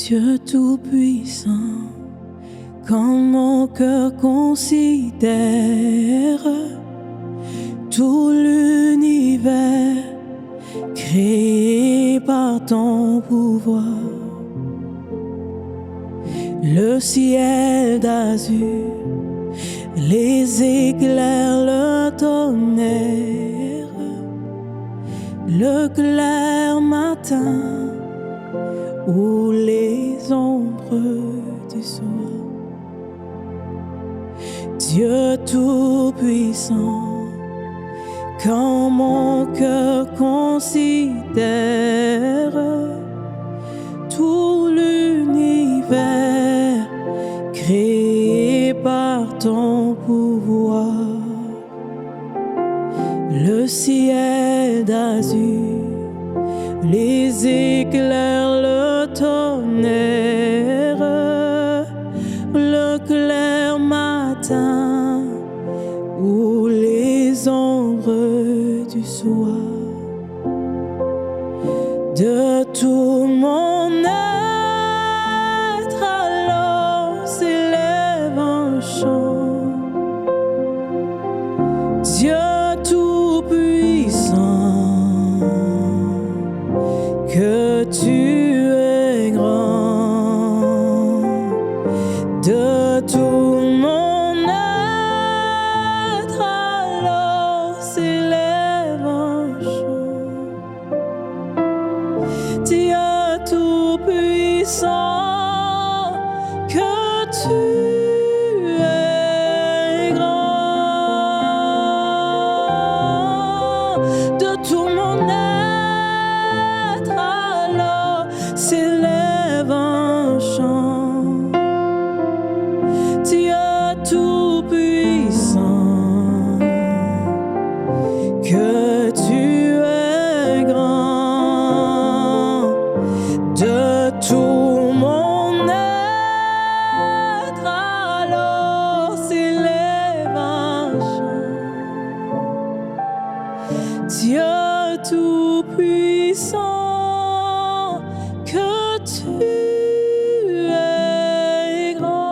Dieu Tout-Puissant, quand mon cœur considère tout l'univers créé par ton pouvoir, le ciel d'azur, les éclairs, le tonnerre, le clair matin ou les ombres du soir. Dieu Tout-Puissant, quand mon cœur considère tout l'univers créé par ton pouvoir, le ciel d'azur, les éclairs, le tonnerre, le clair matin ou les ombres du soir. De tout mon être alors s'élève un chant. Dieu Tout-Puissant, que tu es grand. De tout mon être alors s'élève un chant. Dieu Tout-Puissant, que tu es grand. De tout mon être alors s'élève un chant. Dieu Tout-Puissant, que tu es grand. De tout mon être alors s'élève un chant. Dieu Tout-Puissant, que tu es grand.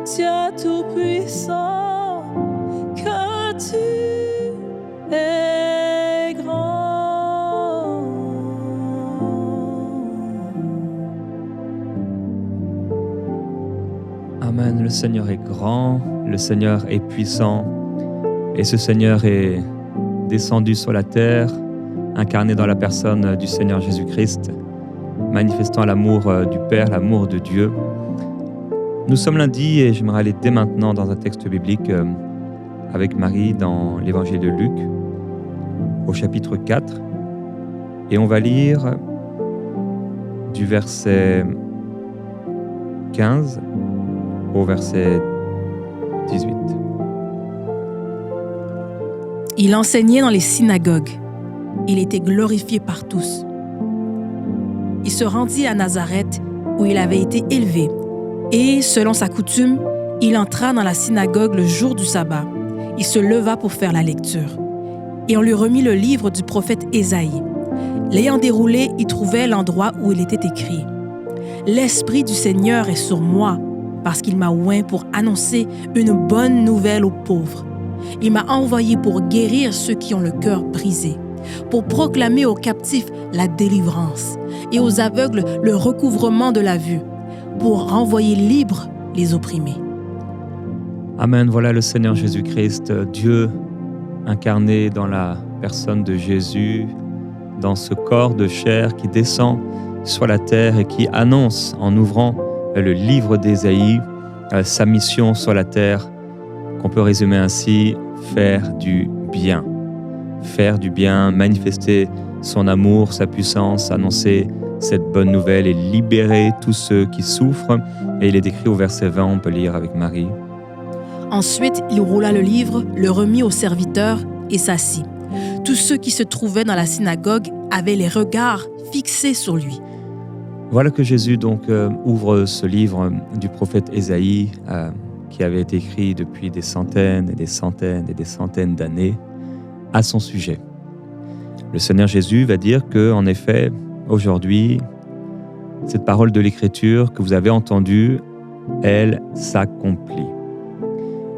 Dieu Tout-Puissant, que tu es grand. Amen. Le Seigneur est grand, le Seigneur est puissant, et ce Seigneur est descendu sur la terre, incarné dans la personne du Seigneur Jésus-Christ, manifestant l'amour du Père, l'amour de Dieu. Nous sommes lundi et j'aimerais aller dès maintenant dans un texte biblique avec Marie dans l'évangile de Luc, au chapitre 4, et on va lire du verset 15 au verset 18. Il enseignait dans les synagogues. Il était glorifié par tous. Il se rendit à Nazareth, où il avait été élevé, et, selon sa coutume, il entra dans la synagogue le jour du sabbat. Il se leva pour faire la lecture. Et on lui remit le livre du prophète Ésaïe. L'ayant déroulé, il trouvait l'endroit où il était écrit « L'Esprit du Seigneur est sur moi, parce qu'il m'a oint pour annoncer une bonne nouvelle aux pauvres. Il m'a envoyé pour guérir ceux qui ont le cœur brisé, pour proclamer aux captifs la délivrance et aux aveugles le recouvrement de la vue, pour renvoyer libres les opprimés. » Amen. Voilà le Seigneur Jésus-Christ, Dieu incarné dans la personne de Jésus, dans ce corps de chair qui descend sur la terre et qui annonce en ouvrant le livre d'Ésaïe, sa mission sur la terre, qu'on peut résumer ainsi, faire du bien. Faire du bien, manifester son amour, sa puissance, annoncer cette bonne nouvelle et libérer tous ceux qui souffrent. Et il est écrit au verset 20, on peut lire avec Marie. Ensuite, il roula le livre, le remit au serviteur et s'assit. Tous ceux qui se trouvaient dans la synagogue avaient les regards fixés sur lui. Voilà que Jésus donc ouvre ce livre du prophète Ésaïe qui avait été écrit depuis des centaines et des centaines et des centaines d'années à son sujet. Le Seigneur Jésus va dire que, en effet, aujourd'hui, cette parole de l'Écriture que vous avez entendue, elle s'accomplit.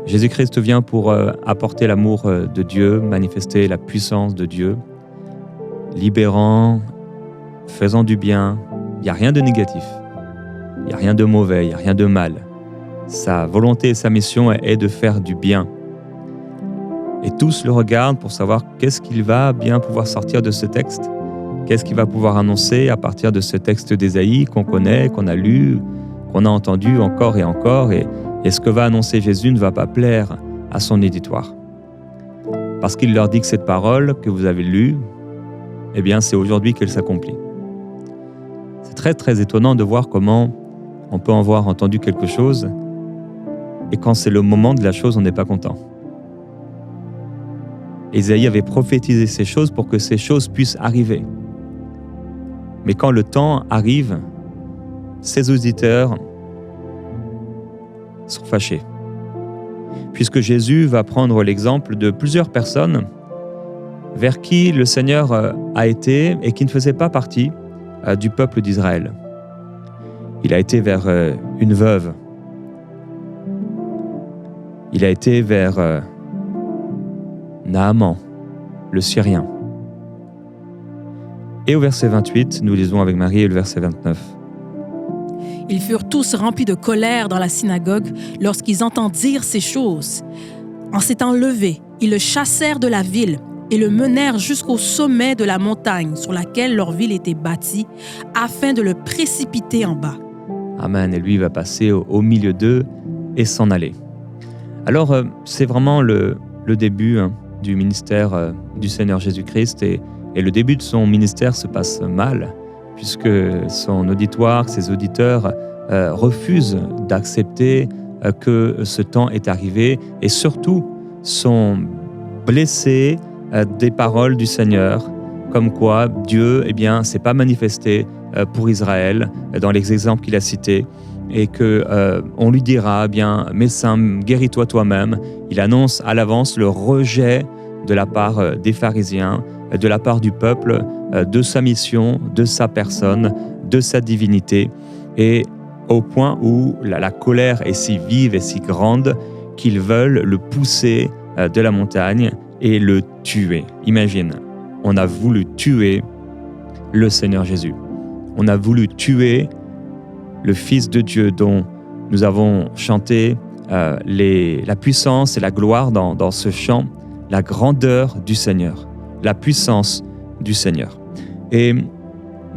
Jésus-Christ vient pour apporter l'amour de Dieu, manifester la puissance de Dieu, libérant, faisant du bien. Il n'y a rien de négatif, il n'y a rien de mauvais, il n'y a rien de mal. Sa volonté et sa mission est de faire du bien. Et tous le regardent pour savoir qu'est-ce qu'il va bien pouvoir sortir de ce texte, qu'est-ce qu'il va pouvoir annoncer à partir de ce texte d'Ésaïe qu'on connaît, qu'on a lu, qu'on a entendu encore et encore, et ce que va annoncer Jésus ne va pas plaire à son auditoire. Parce qu'il leur dit que cette parole que vous avez lue, eh bien c'est aujourd'hui qu'elle s'accomplit. C'est très très étonnant de voir comment on peut avoir entendu quelque chose, et quand c'est le moment de la chose, on n'est pas content. Ésaïe avait prophétisé ces choses pour que ces choses puissent arriver. Mais quand le temps arrive, ses auditeurs sont fâchés. Puisque Jésus va prendre l'exemple de plusieurs personnes vers qui le Seigneur a été et qui ne faisaient pas partie du peuple d'Israël. Il a été vers une veuve. Il a été vers Naaman, le Syrien. Et au verset 28, nous lisons avec Marie et le verset 29. Ils furent tous remplis de colère dans la synagogue lorsqu'ils entendirent ces choses. En s'étant levés, ils le chassèrent de la ville et le menèrent jusqu'au sommet de la montagne sur laquelle leur ville était bâtie, afin de le précipiter en bas. Amen. Et lui va passer au milieu d'eux et s'en aller. Alors, c'est vraiment le début du ministère du Seigneur Jésus-Christ, et le début de son ministère se passe mal, puisque son auditoire, ses auditeurs refusent d'accepter que ce temps est arrivé, et surtout sont blessés des paroles du Seigneur, comme quoi Dieu, s'est pas manifesté pour Israël dans les exemples qu'il a cités, et que on lui dira, médecin, guéris-toi toi-même. Il annonce à l'avance le rejet de la part des pharisiens, de la part du peuple, de sa mission, de sa personne, de sa divinité, et au point où la colère est si vive et si grande qu'ils veulent le pousser de la montagne et le tuer. Imagine, on a voulu tuer le Seigneur Jésus. On a voulu tuer le Fils de Dieu dont nous avons chanté la puissance et la gloire dans ce chant, la grandeur du Seigneur, la puissance du Seigneur. Et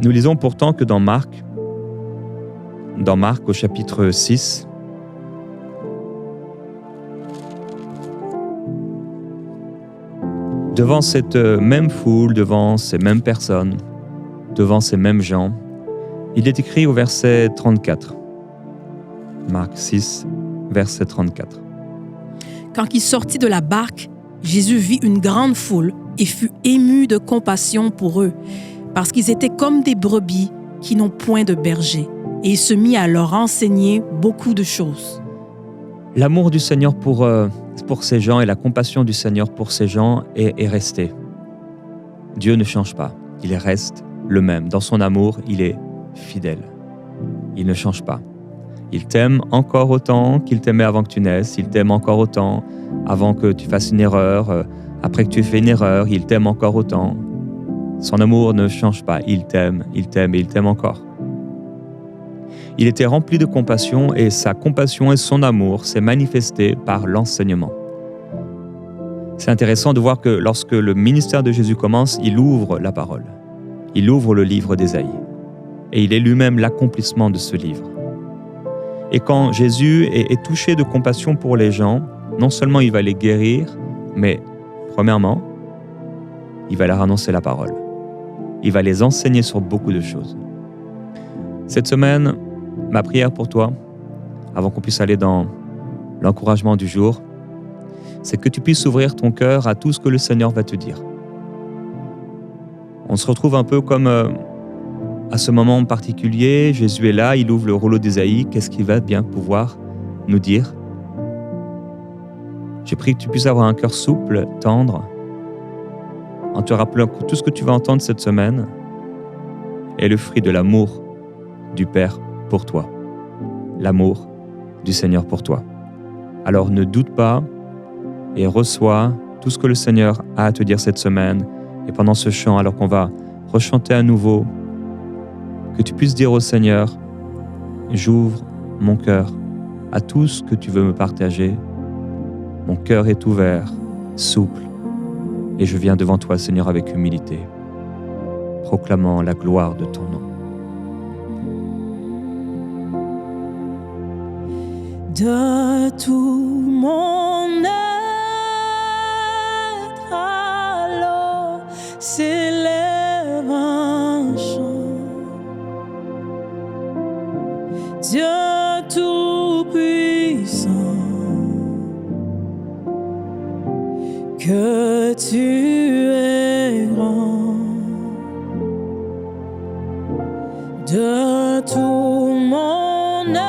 nous lisons pourtant que dans Marc au chapitre 6, devant cette même foule, devant ces mêmes personnes, devant ces mêmes gens, il est écrit au verset 34. Marc 6, verset 34. Quand il sortit de la barque, Jésus vit une grande foule et fut ému de compassion pour eux, parce qu'ils étaient comme des brebis qui n'ont point de berger. Et il se mit à leur enseigner beaucoup de choses. L'amour du Seigneur pour ces gens et la compassion du Seigneur pour ces gens est restée. Dieu ne change pas, il reste le même. Dans son amour, il est fidèle. Il ne change pas. Il t'aime encore autant qu'il t'aimait avant que tu naisses. Il t'aime encore autant avant que tu fasses une erreur. Après que tu aies fait une erreur, il t'aime encore autant. Son amour ne change pas. Il t'aime et il t'aime encore. Il était rempli de compassion, et sa compassion et son amour s'est manifesté par l'enseignement. C'est intéressant de voir que lorsque le ministère de Jésus commence, il ouvre la parole. Il ouvre le livre d'Ésaïe. Et il est lui-même l'accomplissement de ce livre. Et quand Jésus est touché de compassion pour les gens, non seulement il va les guérir, mais premièrement, il va leur annoncer la parole. Il va les enseigner sur beaucoup de choses. Cette semaine, ma prière pour toi, avant qu'on puisse aller dans l'encouragement du jour, c'est que tu puisses ouvrir ton cœur à tout ce que le Seigneur va te dire. On se retrouve un peu comme à ce moment particulier, Jésus est là, il ouvre le rouleau d'Ésaïe, qu'est-ce qu'il va bien pouvoir nous dire? J'ai prié que tu puisses avoir un cœur souple, tendre, en te rappelant que tout ce que tu vas entendre cette semaine est le fruit de l'amour du Père pour toi, l'amour du Seigneur pour toi. Alors ne doute pas et reçois tout ce que le Seigneur a à te dire cette semaine. Et pendant ce chant, alors qu'on va rechanter à nouveau, que tu puisses dire au Seigneur, j'ouvre mon cœur à tout ce que tu veux me partager. Mon cœur est ouvert, souple, et je viens devant toi, Seigneur, avec humilité, proclamant la gloire de ton nom. De tout mon être, alors s'élève un chant. Dieu tout-puissant, que tu es grand. De tout mon être,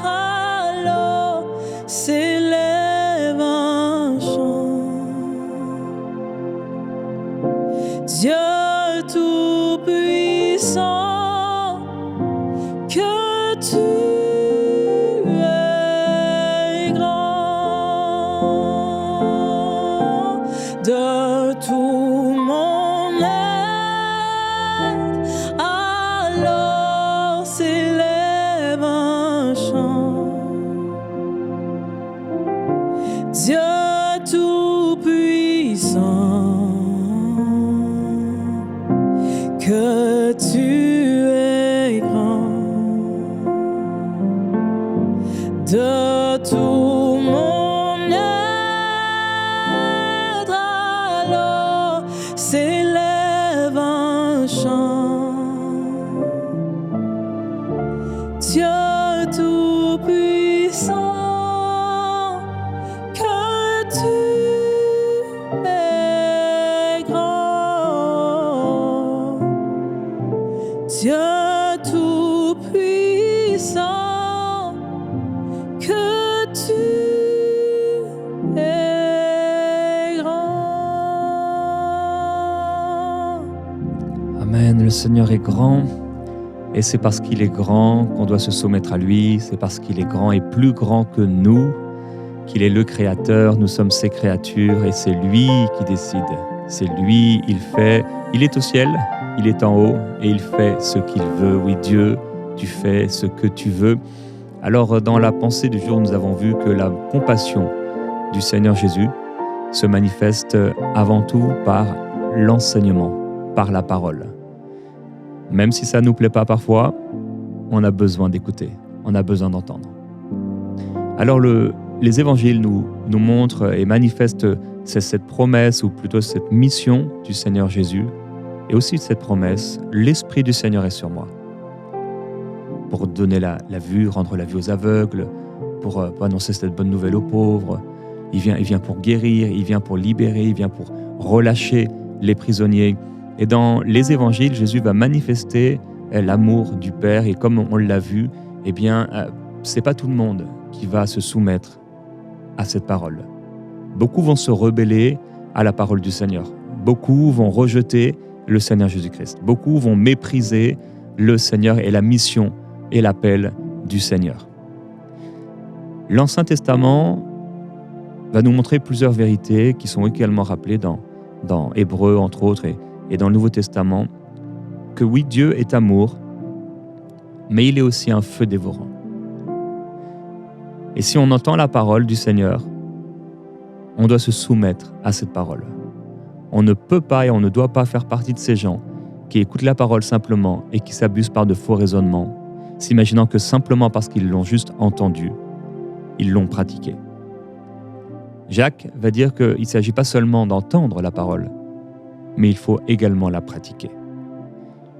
alors s'élève un chant. Dieu tout-puissant, que tu es grand. De tout mon être, alors s'élève un chant. Dieu tout-puissant, que tu es grand. De tout mon être, alors s'élève un chant. Dieu tout-puissant, que tu es grand. Dieu tout-puissant, que tu es grand. Amen, le Seigneur est grand. Et c'est parce qu'il est grand qu'on doit se soumettre à lui. C'est parce qu'il est grand et plus grand que nous, qu'il est le Créateur. Nous sommes ses créatures et c'est lui qui décide. C'est lui, il fait. Il est au ciel, il est en haut et il fait ce qu'il veut. Oui, Dieu, tu fais ce que tu veux. Alors, dans la pensée du jour, nous avons vu que la compassion du Seigneur Jésus se manifeste avant tout par l'enseignement, par la parole. Même si ça ne nous plaît pas parfois, on a besoin d'écouter, on a besoin d'entendre. Alors les évangiles nous montrent et manifestent cette promesse, ou plutôt cette mission du Seigneur Jésus, et aussi cette promesse, l'Esprit du Seigneur est sur moi. Pour donner la vue, rendre la vue aux aveugles, pour annoncer cette bonne nouvelle aux pauvres. Il vient pour guérir, il vient pour libérer, il vient pour relâcher les prisonniers. Et dans les évangiles, Jésus va manifester l'amour du Père. Et comme on l'a vu, eh bien, c'est pas tout le monde qui va se soumettre à cette parole. Beaucoup vont se rebeller à la parole du Seigneur. Beaucoup vont rejeter le Seigneur Jésus-Christ. Beaucoup vont mépriser le Seigneur et la mission et l'appel du Seigneur. L'Ancien Testament va nous montrer plusieurs vérités qui sont également rappelées dans Hébreux, entre autres, et dans le Nouveau Testament, que oui, Dieu est amour, mais il est aussi un feu dévorant. Et si on entend la parole du Seigneur, on doit se soumettre à cette parole. On ne peut pas et on ne doit pas faire partie de ces gens qui écoutent la parole simplement et qui s'abusent par de faux raisonnements, s'imaginant que simplement parce qu'ils l'ont juste entendu, ils l'ont pratiqué. Jacques va dire qu'il ne s'agit pas seulement d'entendre la parole, mais il faut également la pratiquer.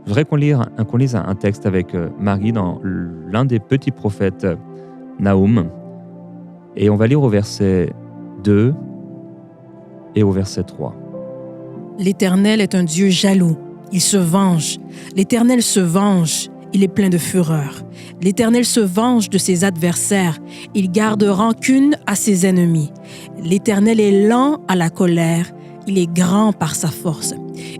Je voudrais qu'on lise un texte avec Marie dans l'un des petits prophètes, Naoum, et on va lire au verset 2 et au verset 3. L'Éternel est un Dieu jaloux, il se venge. L'Éternel se venge, il est plein de fureur. L'Éternel se venge de ses adversaires, il garde rancune à ses ennemis. L'Éternel est lent à la colère, Il est grand par sa force.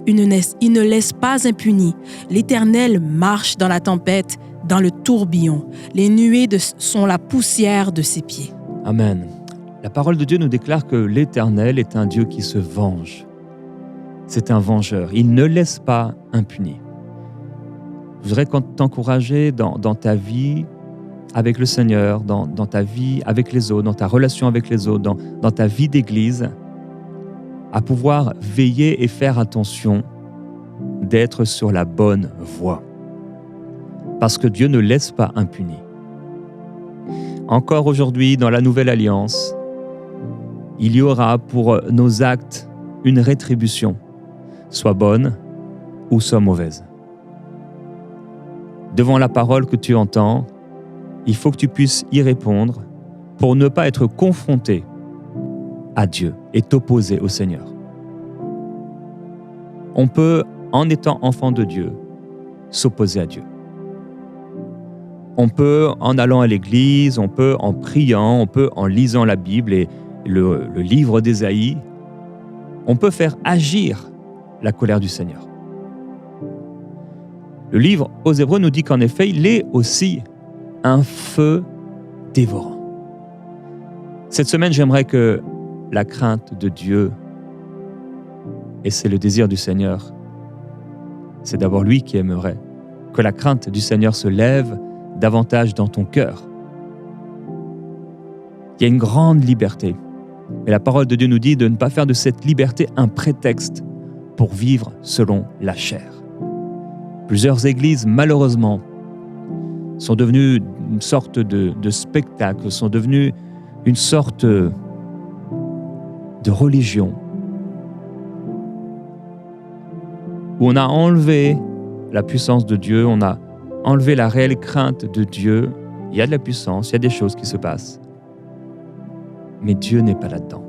Il ne laisse pas impuni. L'Éternel marche dans la tempête, dans le tourbillon. Les nuées sont la poussière de ses pieds. Amen. La parole de Dieu nous déclare que l'Éternel est un Dieu qui se venge. C'est un vengeur. Il ne laisse pas impuni. Je voudrais t'encourager dans ta vie avec le Seigneur, dans ta vie avec les autres, dans ta relation avec les autres, dans ta vie d'église, à pouvoir veiller et faire attention d'être sur la bonne voie. Parce que Dieu ne laisse pas impuni. Encore aujourd'hui, dans la Nouvelle Alliance, il y aura pour nos actes une rétribution, soit bonne ou soit mauvaise. Devant la parole que tu entends, il faut que tu puisses y répondre pour ne pas être confronté à Dieu et t'opposer au Seigneur. On peut, en étant enfant de Dieu, s'opposer à Dieu. On peut, en allant à l'église, on peut, en priant, on peut, en lisant la Bible et le livre d'Ésaïe, on peut faire agir la colère du Seigneur. Le livre aux Hébreux nous dit qu'en effet, il est aussi un feu dévorant. Cette semaine, j'aimerais que la crainte de Dieu, et c'est le désir du Seigneur, c'est d'abord lui qui aimerait, que la crainte du Seigneur se lève davantage dans ton cœur. Il y a une grande liberté. Et la parole de Dieu nous dit de ne pas faire de cette liberté un prétexte pour vivre selon la chair. Plusieurs églises, malheureusement, sont devenues une sorte de spectacle, sont devenues une sorte de religion où on a enlevé la puissance de Dieu, on a enlevé la réelle crainte de Dieu. Il y a de la puissance, il y a des choses qui se passent. Mais Dieu n'est pas là-dedans.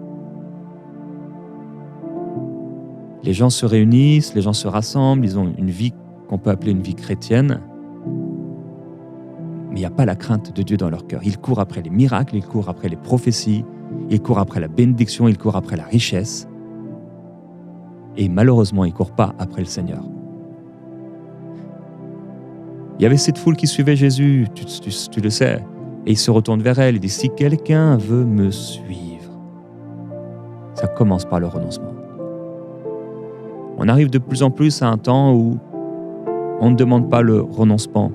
Les gens se réunissent, les gens se rassemblent, ils ont une vie qu'on peut appeler une vie chrétienne, mais il n'y a pas la crainte de Dieu dans leur cœur. Ils courent après les miracles, ils courent après les prophéties, ils courent après la bénédiction, ils courent après la richesse. Et malheureusement, ils ne courent pas après le Seigneur. Il y avait cette foule qui suivait Jésus, tu le sais, et il se retourne vers elle et dit « Si quelqu'un veut me suivre », ça commence par le renoncement. On arrive de plus en plus à un temps où on ne demande pas le renoncement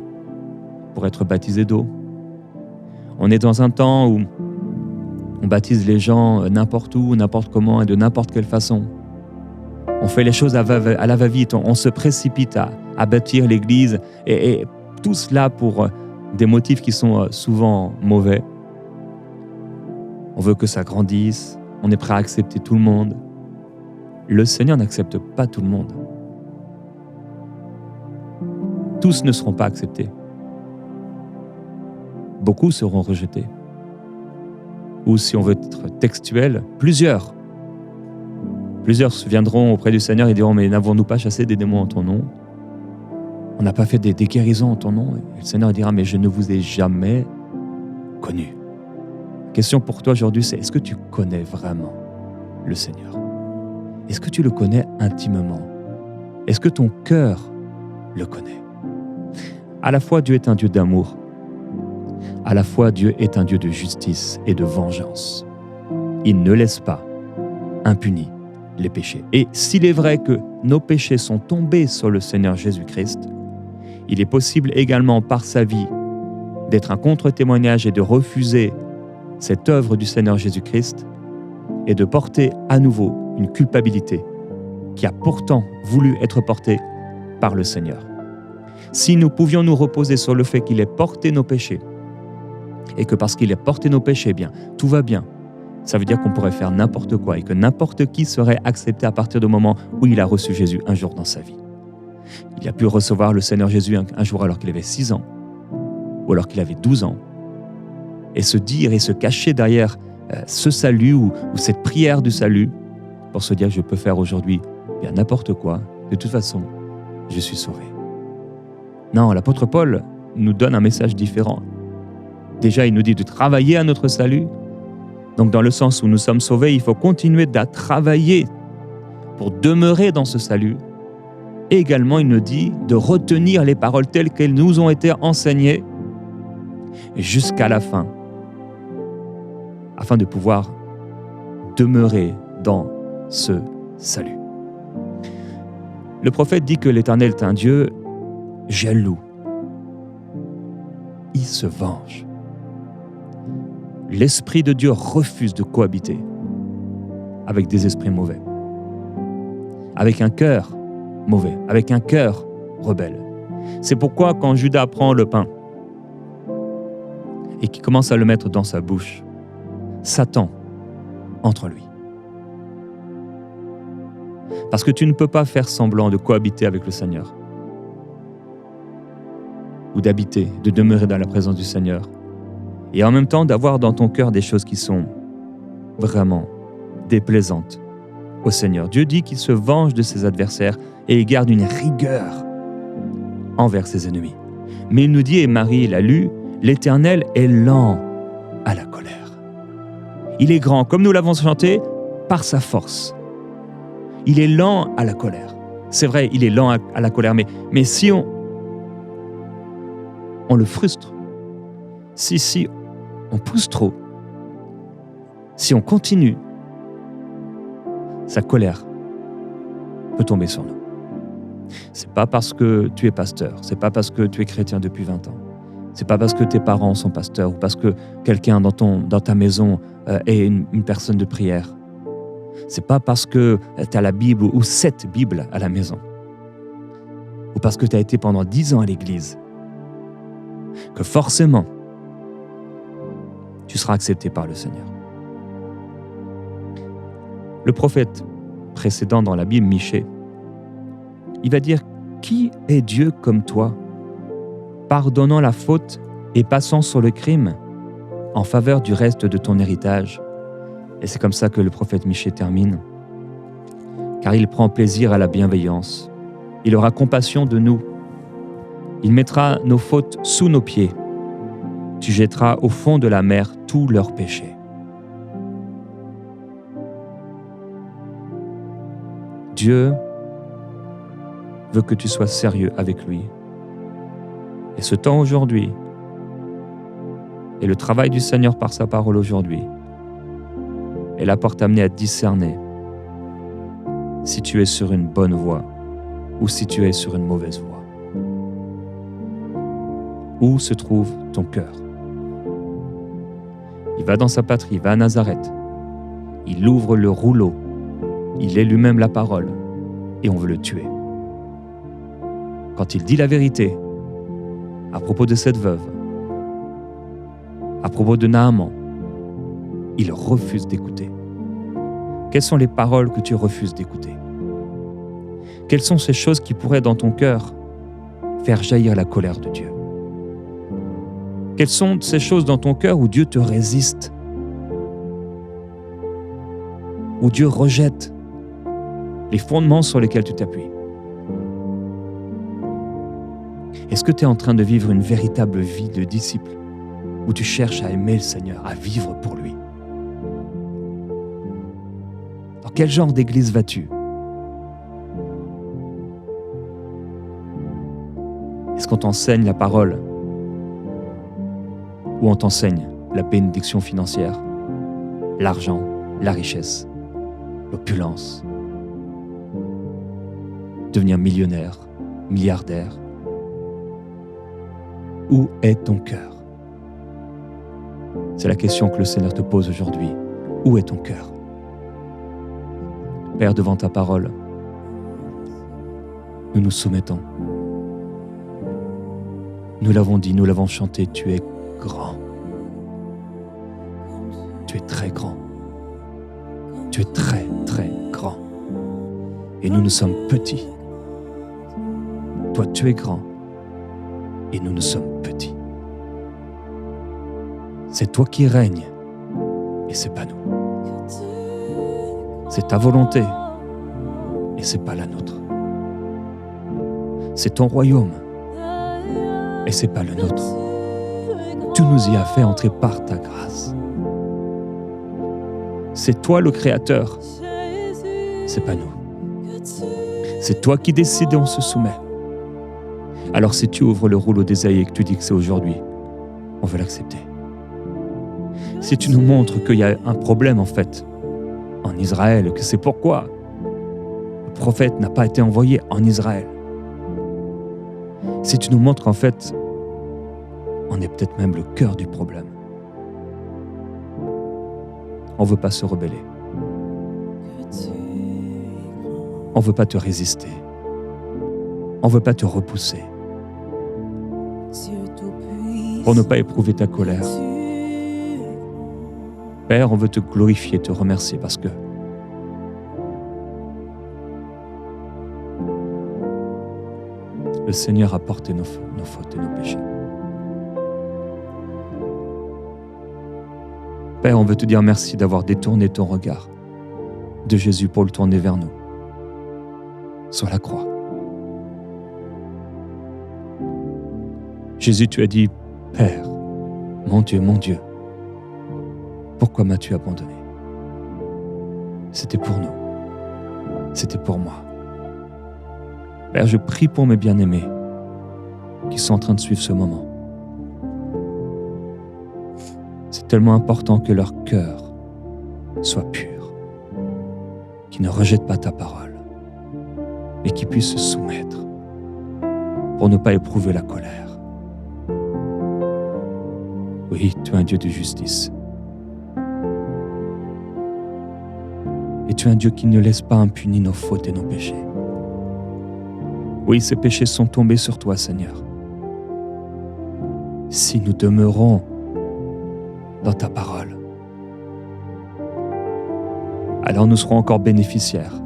pour être baptisé d'eau. On est dans un temps où on baptise les gens n'importe où, n'importe comment et de n'importe quelle façon. On fait les choses à la va-vite, on se précipite à bâtir l'Église et tout cela pour des motifs qui sont souvent mauvais. On veut que ça grandisse, on est prêt à accepter tout le monde. Le Seigneur n'accepte pas tout le monde. Tous ne seront pas acceptés. Beaucoup seront rejetés. Ou si on veut être textuel, plusieurs. Plusieurs se viendront auprès du Seigneur et diront « Mais n'avons-nous pas chassé des démons en ton nom ? On n'a pas fait des guérisons en ton nom ?» Et le Seigneur dira « Mais je ne vous ai jamais connu. » La question pour toi aujourd'hui, c'est est-ce que tu connais vraiment le Seigneur ? Est-ce que tu le connais intimement ? Est-ce que ton cœur le connaît ? À la fois, Dieu est un Dieu d'amour. À la fois, Dieu est un Dieu de justice et de vengeance. Il ne laisse pas impunis les péchés. Et s'il est vrai que nos péchés sont tombés sur le Seigneur Jésus-Christ, il est possible également par sa vie d'être un contre-témoignage et de refuser cette œuvre du Seigneur Jésus-Christ et de porter à nouveau une culpabilité qui a pourtant voulu être portée par le Seigneur. Si nous pouvions nous reposer sur le fait qu'il ait porté nos péchés et que parce qu'il a porté nos péchés, bien, tout va bien, ça veut dire qu'on pourrait faire n'importe quoi et que n'importe qui serait accepté à partir du moment où il a reçu Jésus un jour dans sa vie. Il a pu recevoir le Seigneur Jésus un jour alors qu'il avait 6 ans ou alors qu'il avait 12 ans et se dire et se cacher derrière ce salut ou cette prière du salut pour se dire je peux faire aujourd'hui bien n'importe quoi, de toute façon, je suis sauvé. Non, l'apôtre Paul nous donne un message différent. Déjà, il nous dit de travailler à notre salut. Donc, dans le sens où nous sommes sauvés, il faut continuer à travailler demeurer dans ce salut. Et également, il nous dit de retenir les paroles telles qu'elles nous ont été enseignées jusqu'à la fin, afin de pouvoir demeurer dans ce salut. Le prophète dit que l'Éternel est un Dieu jaloux. Il se venge. L'Esprit de Dieu refuse de cohabiter avec des esprits mauvais, avec un cœur mauvais, avec un cœur rebelle. C'est pourquoi quand Judas prend le pain et qu'il commence à le mettre dans sa bouche, Satan entre lui. Parce que tu ne peux pas faire semblant de cohabiter avec le Seigneur ou d'habiter, de demeurer dans la présence du Seigneur et en même temps d'avoir dans ton cœur des choses qui sont vraiment déplaisantes au Seigneur. Dieu dit qu'il se venge de ses adversaires et il garde une rigueur envers ses ennemis. Mais il nous dit, et Marie l'a lu, l'Éternel est lent à la colère. Il est grand, comme nous l'avons chanté, par sa force. Il est lent à la colère. C'est vrai, il est lent à la colère, mais si on le frustre, si on pousse trop, si on continue, sa colère peut tomber sur nous. C'est pas parce que tu es pasteur, c'est pas parce que tu es chrétien depuis 20 ans, c'est pas parce que tes parents sont pasteurs ou parce que quelqu'un dans ta maison est une personne de prière. C'est pas parce que tu as la Bible ou 7 Bibles à la maison ou parce que tu as été pendant 10 ans à l'église que forcément tu seras accepté par le Seigneur. Le prophète précédent dans la Bible, Michée, il va dire « Qui est Dieu comme toi, pardonnant la faute et passant sur le crime en faveur du reste de ton héritage ?» Et c'est comme ça que le prophète Michée termine. « Car il prend plaisir à la bienveillance. Il aura compassion de nous. Il mettra nos fautes sous nos pieds. Tu jetteras au fond de la mer tous leurs péchés. » Dieu veut que tu sois sérieux avec lui. Et ce temps aujourd'hui, et le travail du Seigneur par sa parole aujourd'hui, est là pour t'amener à discerner si tu es sur une bonne voie ou si tu es sur une mauvaise voie. Où se trouve ton cœur? Il va dans sa patrie, il va à Nazareth. Il ouvre le rouleau. Il est lui-même la parole et on veut le tuer. Quand il dit la vérité à propos de cette veuve, à propos de Naaman, il refuse d'écouter. Quelles sont les paroles que tu refuses d'écouter? Quelles sont ces choses qui pourraient dans ton cœur faire jaillir la colère de Dieu? Quelles sont ces choses dans ton cœur où Dieu te résiste, où Dieu rejette les fondements sur lesquels tu t'appuies? Est-ce que tu es en train de vivre une véritable vie de disciple où tu cherches à aimer le Seigneur, à vivre pour lui? Dans quel genre d'église vas-tu? Est-ce qu'on t'enseigne la parole ou on t'enseigne la bénédiction financière, l'argent, la richesse, l'opulence, devenir millionnaire, milliardaire? Où est ton cœur? C'est la question que le Seigneur te pose aujourd'hui. Où est ton cœur? Père, devant ta parole, nous nous soumettons. Nous l'avons dit, nous l'avons chanté, tu es grand. Tu es très grand. Tu es très, très grand. Et nous sommes petits. Toi, tu es grand. Et nous sommes petits. C'est toi qui règnes. Et c'est pas nous. C'est ta volonté. Et c'est pas la nôtre. C'est ton royaume. Et c'est pas le nôtre. Tu nous y as fait entrer par ta grâce. C'est toi le Créateur. C'est pas nous. C'est toi qui décides et on se soumet. Alors si tu ouvres le rouleau d'Ésaïe et que tu dis que c'est aujourd'hui, on veut l'accepter. Si tu nous montres qu'il y a un problème en fait en Israël, que c'est pourquoi le prophète n'a pas été envoyé en Israël. Si tu nous montres qu'en fait, on est peut-être même le cœur du problème. On ne veut pas se rebeller. On ne veut pas te résister. On ne veut pas te repousser. Pour ne pas éprouver ta colère. Père, on veut te glorifier, te remercier parce que le Seigneur a porté nos fautes et nos péchés. Père, on veut te dire merci d'avoir détourné ton regard de Jésus pour le tourner vers nous, sur la croix. Jésus, tu as dit, Père, mon Dieu, pourquoi m'as-tu abandonné? C'était pour nous, c'était pour moi. Père, je prie pour mes bien-aimés qui sont en train de suivre ce moment. C'est tellement important que leur cœur soit pur, qu'ils ne rejettent pas ta parole, mais qu'ils puissent se soumettre pour ne pas éprouver la colère. Oui, tu es un Dieu de justice. Et tu es un Dieu qui ne laisse pas impunis nos fautes et nos péchés. Oui, ces péchés sont tombés sur toi, Seigneur. Si nous demeurons dans ta parole, alors nous serons encore bénéficiaires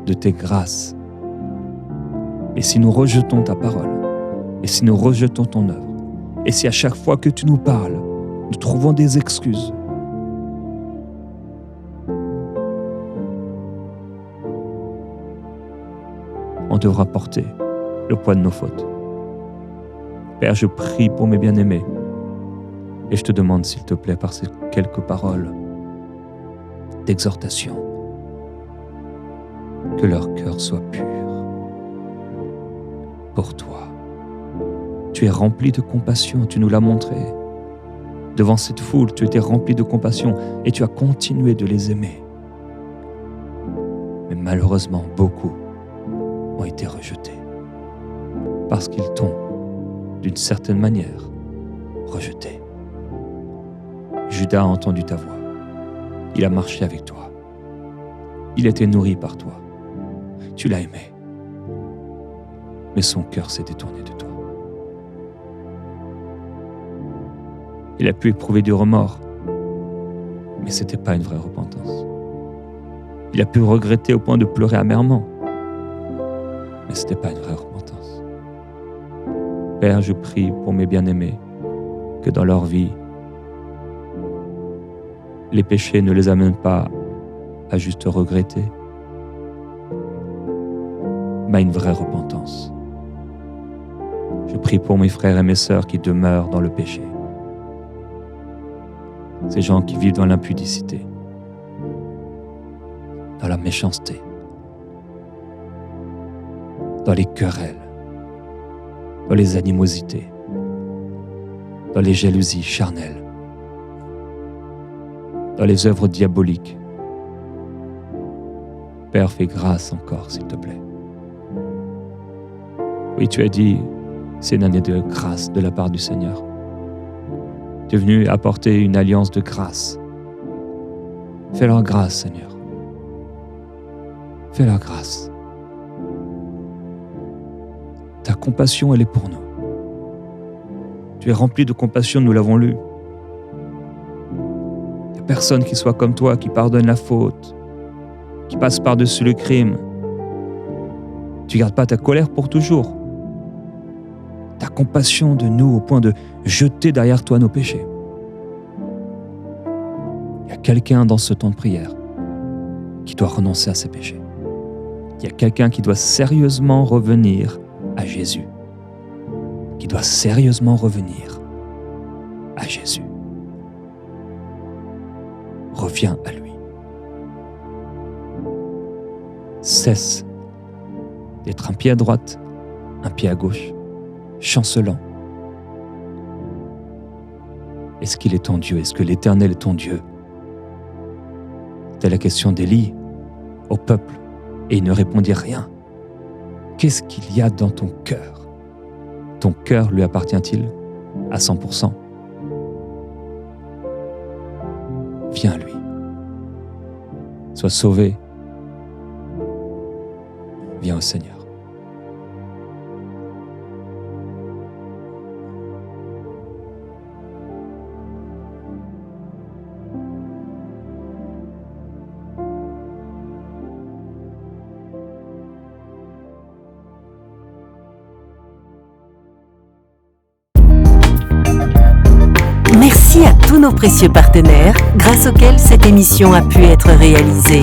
de tes grâces. Et si nous rejetons ta parole, et si nous rejetons ton œuvre, et si à chaque fois que tu nous parles, nous trouvons des excuses, on devra porter le poids de nos fautes. Père, je prie pour mes bien-aimés et je te demande, s'il te plaît, par ces quelques paroles d'exhortation, que leur cœur soit pur pour toi. Tu es rempli de compassion, tu nous l'as montré. Devant cette foule, tu étais rempli de compassion et tu as continué de les aimer. Mais malheureusement, beaucoup ont été rejetés parce qu'ils t'ont, d'une certaine manière, rejeté. Judas a entendu ta voix. Il a marché avec toi. Il a été nourri par toi. Tu l'as aimé. Mais son cœur s'est détourné de toi. Il a pu éprouver du remords, mais ce n'était pas une vraie repentance. Il a pu regretter au point de pleurer amèrement, mais ce n'était pas une vraie repentance. Père, je prie pour mes bien-aimés, que dans leur vie, les péchés ne les amènent pas à juste regretter, mais à une vraie repentance. Je prie pour mes frères et mes sœurs qui demeurent dans le péché. Ces gens qui vivent dans l'impudicité, dans la méchanceté, dans les querelles, dans les animosités, dans les jalousies charnelles, dans les œuvres diaboliques. Père, fais grâce encore, s'il te plaît. Oui, tu as dit, c'est une année de grâce de la part du Seigneur. Tu es venu apporter une alliance de grâce. Fais-leur grâce, Seigneur. Fais-leur grâce. Ta compassion, elle est pour nous. Tu es rempli de compassion, nous l'avons lu. Il n'y a personne qui soit comme toi, qui pardonne la faute, qui passe par-dessus le crime. Tu ne gardes pas ta colère pour toujours. Ta compassion de nous au point de jeter derrière toi nos péchés. Il y a quelqu'un dans ce temps de prière qui doit renoncer à ses péchés. Il y a quelqu'un qui doit sérieusement revenir à Jésus. Qui doit sérieusement revenir à Jésus. Reviens à lui. cesse d'être un pied à droite, un pied à gauche, chancelant. Est-ce qu'il est ton Dieu? Est-ce que l'Éternel est ton Dieu? C'était la question d'Élie au peuple, et il ne répondit rien. Qu'est-ce qu'il y a dans ton cœur? Ton cœur lui appartient-il à 100%? Viens à lui. Sois sauvé. Viens au Seigneur. Merci à tous nos précieux partenaires grâce auxquels cette émission a pu être réalisée.